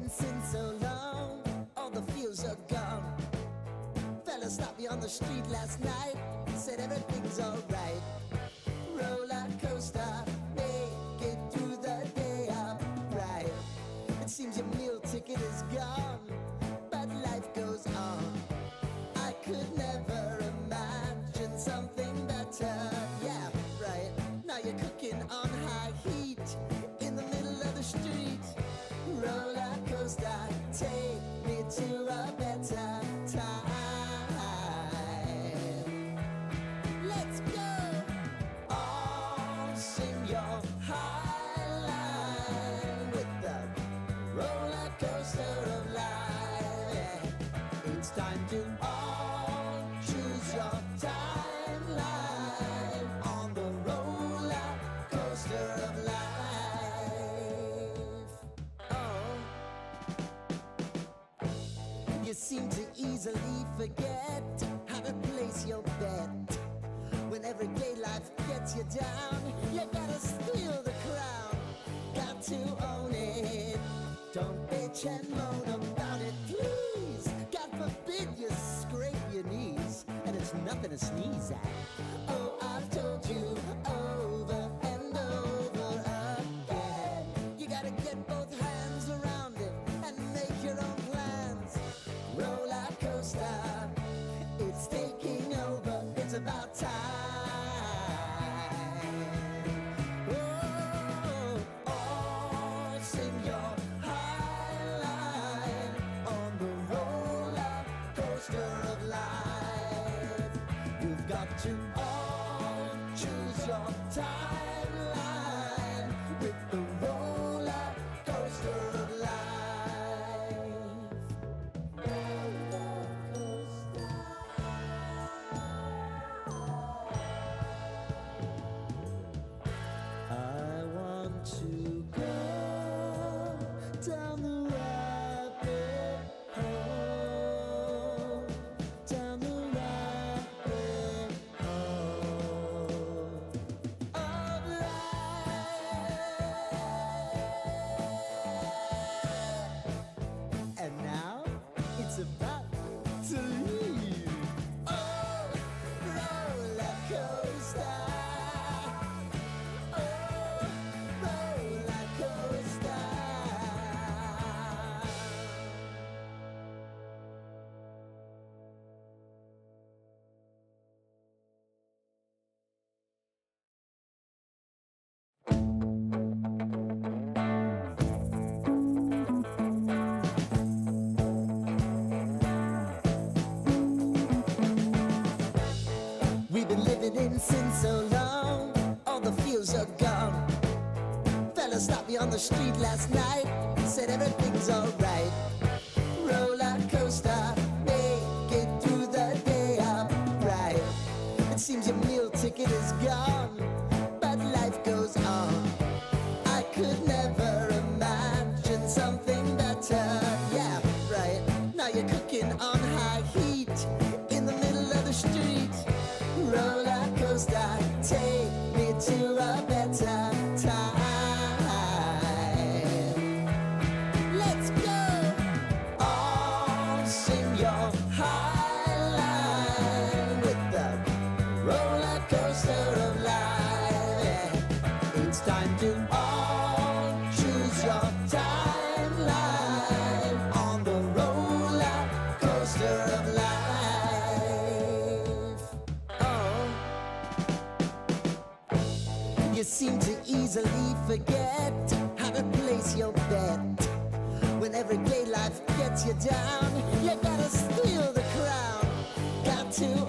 been since so long, all the feels are gone. Fella stopped me on the street last night, said everything's alright. Roller coaster, make it through the day upright. It seems your meal ticket is gone, but life goes on. I could never imagine something better. Yeah, right. Now you're cooking on high heat in the middle of the street. Roller coaster, take me to a better time. Let's go. All sing your high line with the roller coaster of life. Yeah. It's time to all choose your timeline on the roller coaster of life. You seem to easily forget how to place your bet. When everyday life gets you down, you gotta steal the crown. Got to own it. Don't bitch and moan about it, please. God forbid you scrape your knees, and it's nothing to sneeze at. Oh, I've told you over and over again. You gotta get both hands around it and make your own plans. Roller coaster, it's taking over, it's about time. Oh, all sing your high line on the roller coaster of life. You've got to all choose your timeline with the roller coaster of life. I want to go down the rabbit hole, down the rabbit hole of life. And now it's about to leave. Oh, roller coaster. Oh, roller coaster. We've been living in sin so long, all the feels are gone. Fella stopped me on the street last night, said everything's alright. Roller coaster, make it through the day upright. It seems your meal ticket is gone, but life goes on. I could never imagine something better. Yeah, right. Now you're cooking on high heat in the middle of the street. Roller coaster, take me to a better time. Let's go. All sing your high line with the roller coaster of life. Yeah. It's time to all choose your timeline on the roller coaster of life. You seem to easily forget how to place your bet. When everyday life gets you down, you gotta steal the crown. Got to